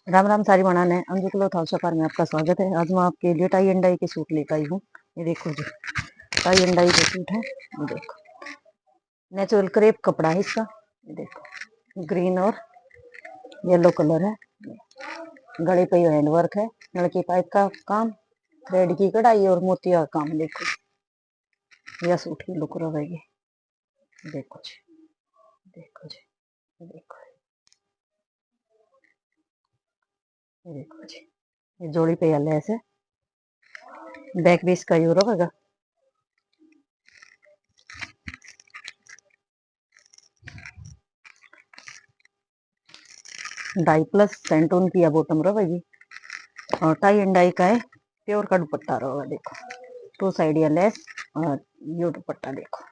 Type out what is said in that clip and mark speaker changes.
Speaker 1: राम राम सारी बनाने Anju cloth house पर में आपका स्वागत है। आज मैं आपके लिए टाई एंड डाई के सूट लेकर आई हूँ। ये देखो जी, टाई एंड डाई के सूट है। ये देखो, नेचुरल क्रेप कपड़ा है इसका। ये देखो, ग्रीन और येलो कलर है। गले पे हैंड वर्क है, लड़की पाइप का काम, थ्रेड की कढ़ाई और मोतिया का काम। देखो यह सूट की लुक रहेगी। देखो जी, देखो जी, देखो, ये देखो जी, ये जोड़ी पे ऐसे बैक भी इसका यूरो होगा। डाई प्लस सेंटून की बॉटम रहेगी और टाई एंड डाई का है। प्योर का दुपट्टा रहेगा। देखो, टू साइड या लेस और ये दुपट्टा देखो।